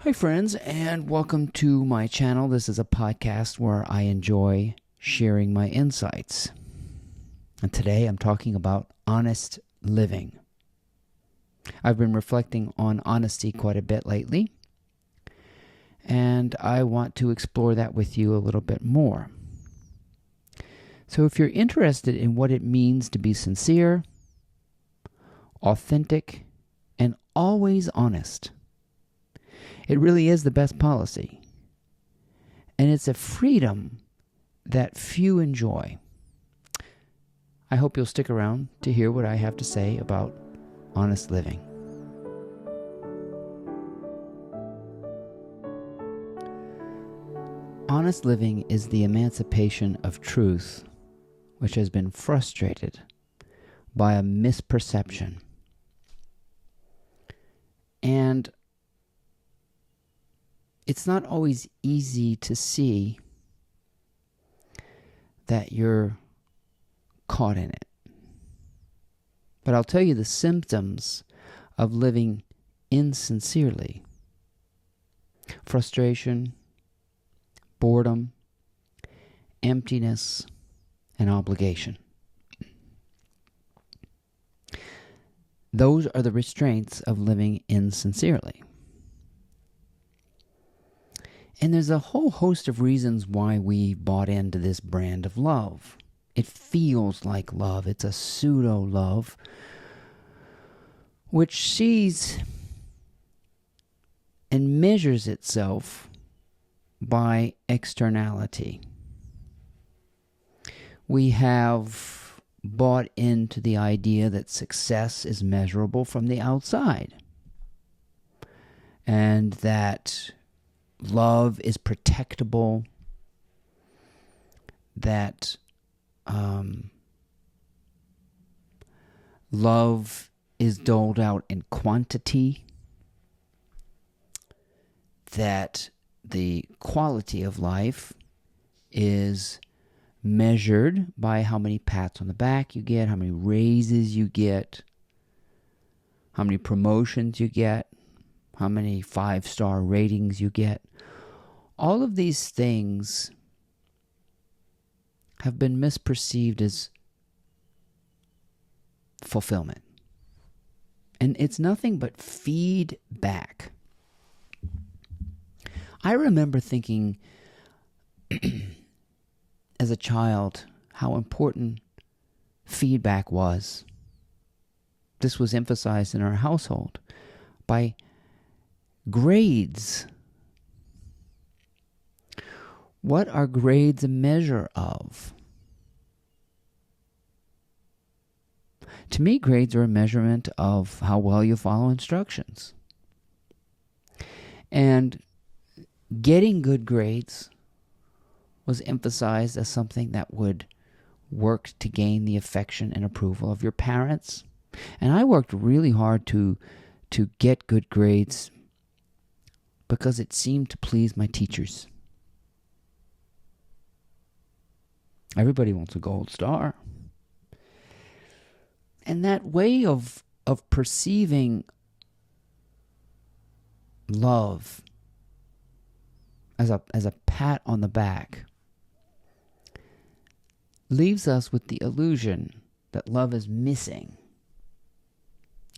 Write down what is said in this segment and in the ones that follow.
Hi, friends, and welcome to my channel. This is a podcast where I enjoy sharing my insights. And today I'm talking about honest living. I've been reflecting on honesty quite a bit lately, and I want to explore that with you a little bit more. So if you're interested in what it means to be sincere, authentic, and always honest, it really is the best policy. And it's a freedom that few enjoy. I hope you'll stick around to hear what I have to say about honest living. Honest living is the emancipation of truth, which has been frustrated by a misperception. And it's not always easy to see that you're caught in it. But I'll tell you the symptoms of living insincerely: frustration, boredom, emptiness, and obligation. Those are the restraints of living insincerely. And there's a whole host of reasons why we bought into this brand of love. It feels like love. It's a pseudo-love, which sees and measures itself by externality. We have bought into the idea that success is measurable from the outside, and that love is protectable, that love is doled out in quantity, that the quality of life is measured by how many pats on the back you get, how many raises you get, how many promotions you get, how many 5-star ratings you get. All of these things have been misperceived as fulfillment. And it's nothing but feedback. I remember thinking as a child how important feedback was. This was emphasized in our household by grades. What are grades a measure of? To me, grades are a measurement of how well you follow instructions. And getting good grades was emphasized as something that would work to gain the affection and approval of your parents. And I worked really hard to get good grades because it seemed to please my teachers. Everybody wants a gold star. And that way of perceiving love as a pat on the back leaves us with the illusion that love is missing.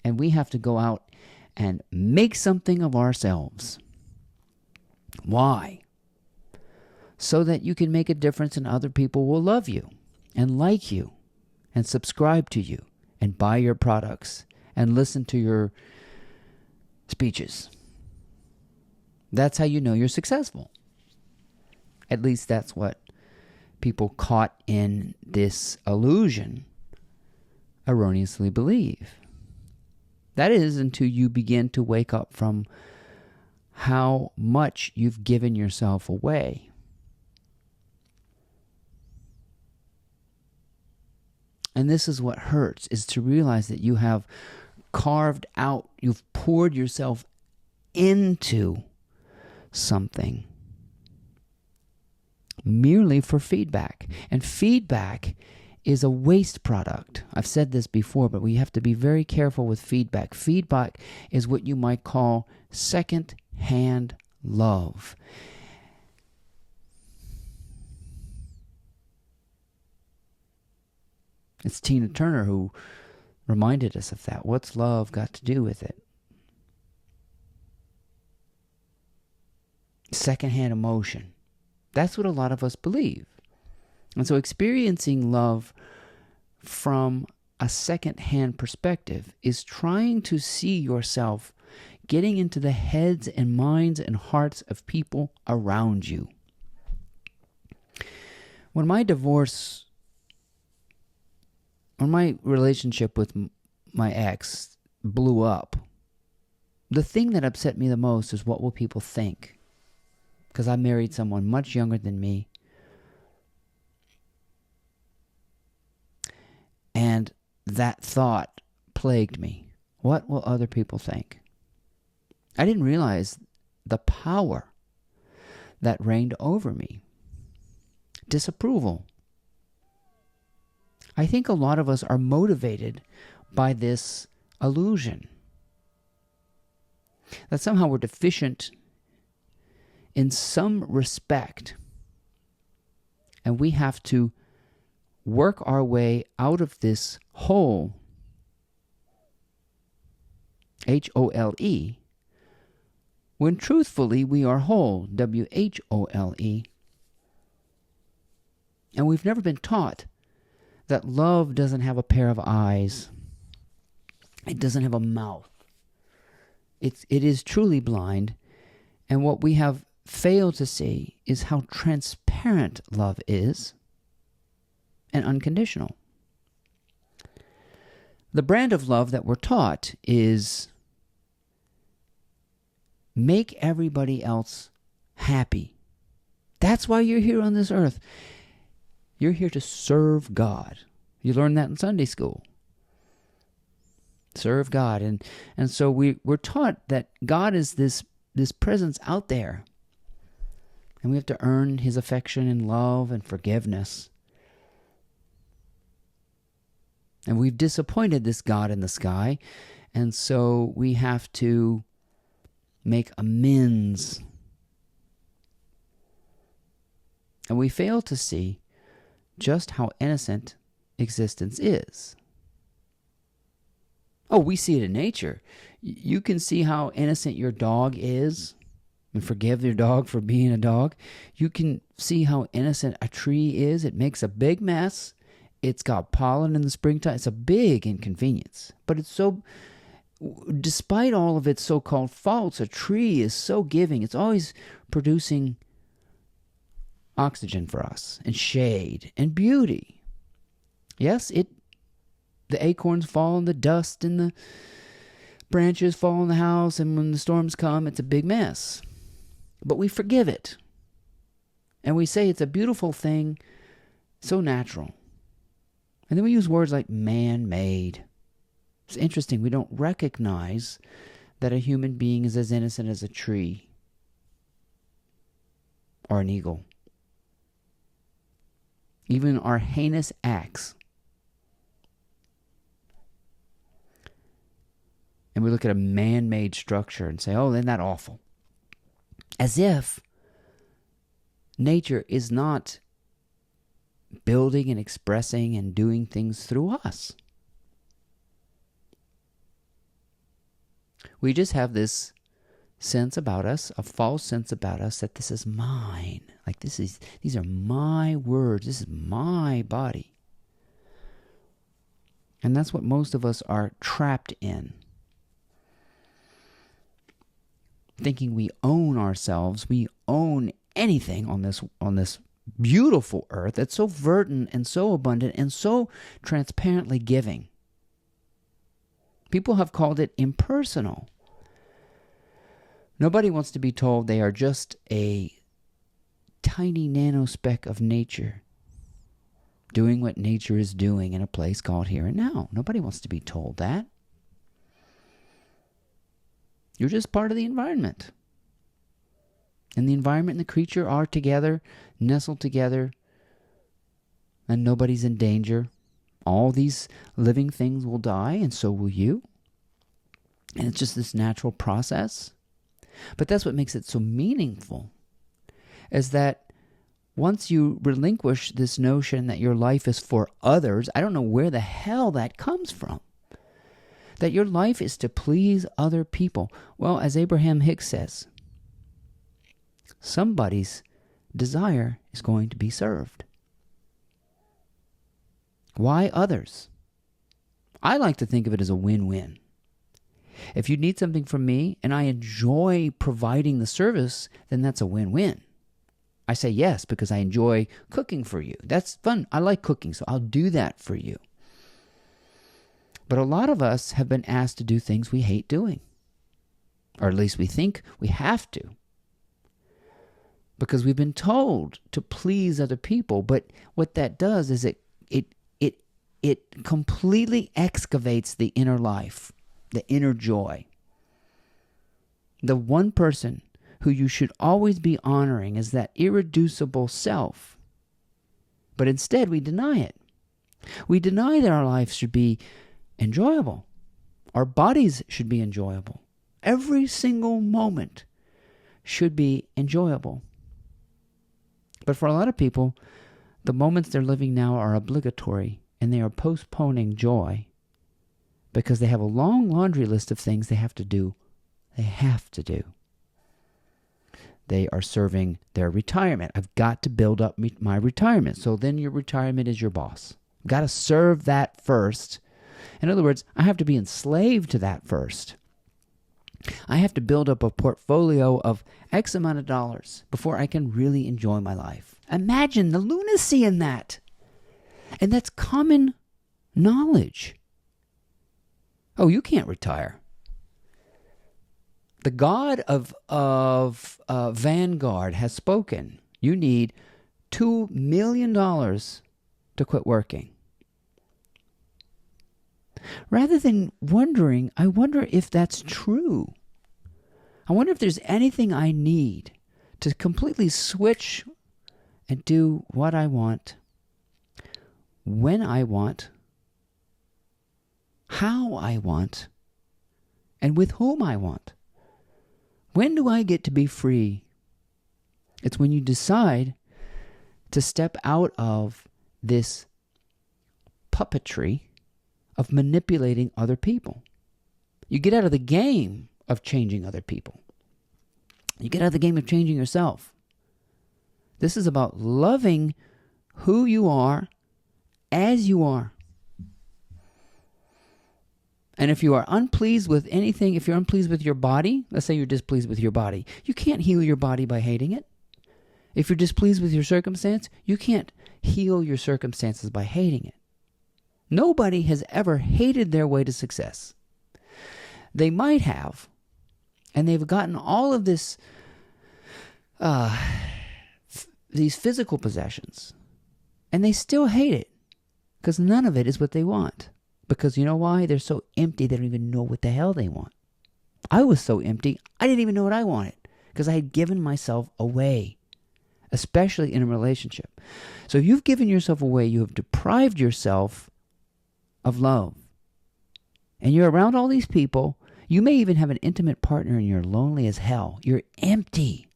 And we have to go out and make something of ourselves. Why? So that you can make a difference and other people will love you and like you and subscribe to you and buy your products and listen to your speeches. That's how you know you're successful. At least that's what people caught in this illusion erroneously believe. That is, until you begin to wake up from how much you've given yourself away. And this is what hurts, is to realize that you have carved out, you've poured yourself into something merely for feedback. And feedback is a waste product. I've said this before, but we have to be very careful with feedback. Feedback is what you might call second-hand love. It's Tina Turner who reminded us of that. What's love got to do with it? Secondhand emotion. That's what a lot of us believe. And so experiencing love from a secondhand perspective is trying to see yourself getting into the heads and minds and hearts of people around you. When my relationship with my ex blew up, the thing that upset me the most is what will people think? Because I married someone much younger than me. And that thought plagued me. What will other people think? I didn't realize the power that reigned over me. Disapproval. I think a lot of us are motivated by this illusion that somehow we're deficient in some respect, and we have to work our way out of this hole, H-O-L-E, when truthfully we are whole, W-H-O-L-E. And we've never been taught that love doesn't have a pair of eyes. It doesn't have a mouth. It is truly blind. And what we have failed to see is how transparent love is and unconditional. The brand of love that we're taught is make everybody else happy. That's why you're here on this earth. You're here to serve God. You learn that in Sunday school. Serve God. And so we're taught that God is this presence out there. And we have to earn his affection and love and forgiveness. And we've disappointed this God in the sky. And so we have to make amends. And we fail to see just how innocent existence is. Oh, we see it in nature. You can see how innocent your dog is and forgive your dog for being a dog. You can see how innocent a tree is. It makes a big mess. It's got pollen in the springtime. It's a big inconvenience. But it's so, despite all of its so-called faults, a tree is so giving. It's always producing oxygen for us and shade and beauty. Yes, the acorns fall and the dust and the branches fall in the house, and when the storms come, it's a big mess. But we forgive it. And we say it's a beautiful thing, so natural. And then we use words like man-made. It's interesting. We don't recognize that a human being is as innocent as a tree or an eagle. Even our heinous acts. And we look at a man-made structure and say, oh, isn't that awful? As if nature is not building and expressing and doing things through us. We just have this sense about us, a false sense about us, that this is mine. Like these are my words. This is my body. And that's what most of us are trapped in. Thinking we own ourselves, we own anything on this beautiful earth that's so verdant and so abundant and so transparently giving. People have called it impersonal. Nobody wants to be told they are just a tiny nanospeck of nature, doing what nature is doing in a place called here and now. Nobody wants to be told that. You're just part of the environment. And the environment and the creature are together, nestled together, and nobody's in danger. All these living things will die, and so will you. And it's just this natural process. But that's what makes it so meaningful, is that once you relinquish this notion that your life is for others, I don't know where the hell that comes from, that your life is to please other people. Well, as Abraham Hicks says, somebody's desire is going to be served. Why others? I like to think of it as a win-win. If you need something from me and I enjoy providing the service, then that's a win-win. I say yes because I enjoy cooking for you. That's fun. I like cooking, so I'll do that for you. But a lot of us have been asked to do things we hate doing. Or at least we think we have to. Because we've been told to please other people. But what that does is it completely excavates the inner life, the inner joy. The one person who you should always be honoring is that irreducible self. But instead we deny it. We deny that our lives should be enjoyable. Our bodies should be enjoyable. Every single moment should be enjoyable. But for a lot of people, the moments they're living now are obligatory, and they are postponing joy because they have a long laundry list of things they have to do. They have to do. They are serving their retirement. I've got to build up my retirement. So then your retirement is your boss. I've got to serve that first. In other words, I have to be enslaved to that first. I have to build up a portfolio of X amount of dollars before I can really enjoy my life. Imagine the lunacy in that. And that's common knowledge. Oh, you can't retire. The God of Vanguard has spoken. You need $2 million to quit working. Rather than wondering, I wonder if that's true. I wonder if there's anything I need to completely switch and do what I want, when I want, how I want, and with whom I want. When do I get to be free? It's when you decide to step out of this puppetry of manipulating other people. You get out of the game of changing other people. You get out of the game of changing yourself. This is about loving who you are as you are. And if you are unpleased with anything, if you're unpleased with your body, let's say you're displeased with your body, you can't heal your body by hating it. If you're displeased with your circumstance, you can't heal your circumstances by hating it. Nobody has ever hated their way to success. They might have, and they've gotten all of this, these physical possessions, and they still hate it because none of it is what they want. Because you know why? They're so empty they don't even know what the hell they want. I was so empty, I didn't even know what I wanted because I had given myself away, especially in a relationship. So if you've given yourself away, you have deprived yourself of love. And you're around all these people. You may even have an intimate partner and you're lonely as hell. You're empty.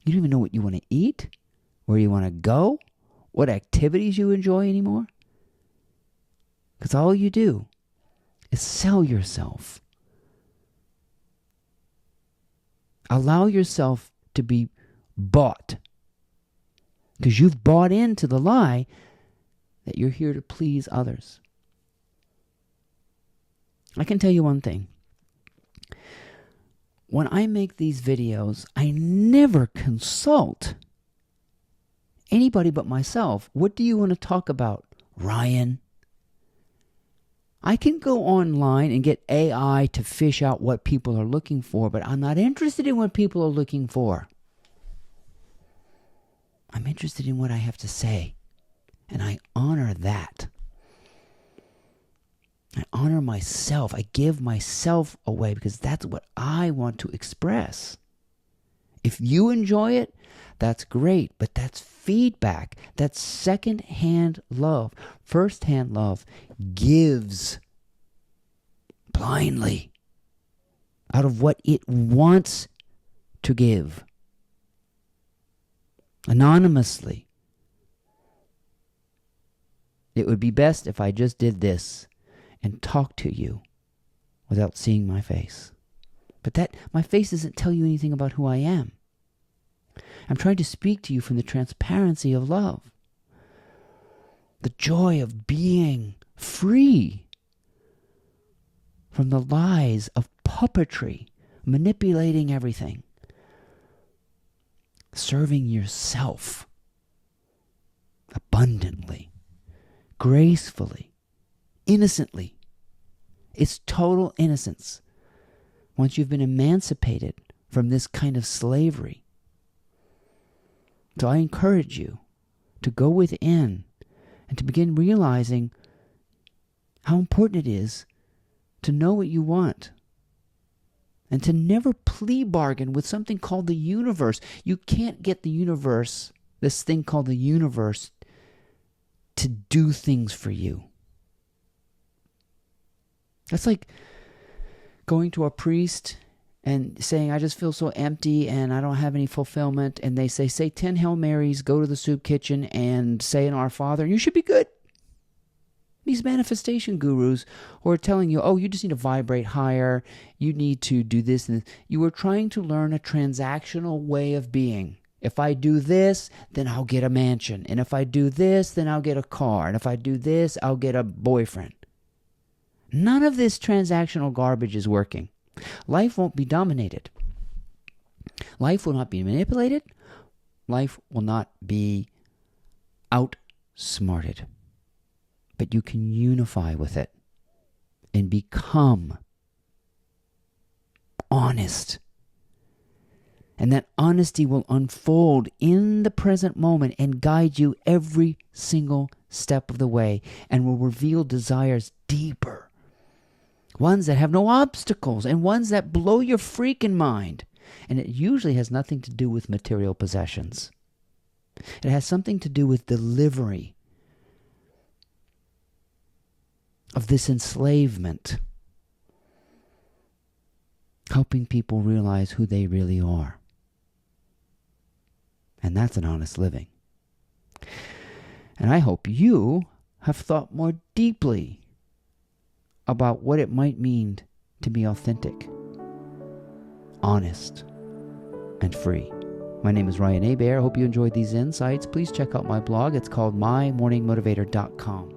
You don't even know what you want to eat, where you want to go, what activities you enjoy anymore. Because all you do is sell yourself. Allow yourself to be bought. Because you've bought into the lie that you're here to please others. I can tell you one thing. When I make these videos, I never consult anybody but myself. What do you want to talk about, Ryan? I can go online and get AI to fish out what people are looking for, but I'm not interested in what people are looking for. I'm interested in what I have to say, and I honor that. I honor myself. I give myself away because that's what I want to express. If you enjoy it, That's great, but that's feedback. That's second-hand love. First-hand love gives blindly out of what it wants to give, anonymously. It would be best if I just did this and talked to you without seeing my face. But that my face doesn't tell you anything about who I am. I'm trying to speak to you from the transparency of love, the joy of being free from the lies of puppetry, manipulating everything, serving yourself abundantly, gracefully, innocently. It's total innocence once you've been emancipated from this kind of slavery. So I encourage you to go within and to begin realizing how important it is to know what you want and to never plea bargain with something called the universe. You can't get the universe, this thing called the universe, to do things for you. That's like going to a priest and saying, I just feel so empty and I don't have any fulfillment. And they say 10 Hail Marys, go to the soup kitchen and say an Our Father, and you should be good. These manifestation gurus who are telling you, oh, you just need to vibrate higher. You need to do this. And you are trying to learn a transactional way of being. If I do this, then I'll get a mansion. And if I do this, then I'll get a car. And if I do this, I'll get a boyfriend. None of this transactional garbage is working. Life won't be dominated. Life will not be manipulated. Life will not be outsmarted. But you can unify with it and become honest. And that honesty will unfold in the present moment and guide you every single step of the way and will reveal desires deeper. Ones that have no obstacles and ones that blow your freaking mind. And it usually has nothing to do with material possessions. It has something to do with delivery of this enslavement. Helping people realize who they really are. And that's an honest living. And I hope you have thought more deeply about what it might mean to be authentic, honest, and free. My name is Ryan Hebert. I hope you enjoyed these insights. Please check out my blog. It's called mymorningmotivator.com.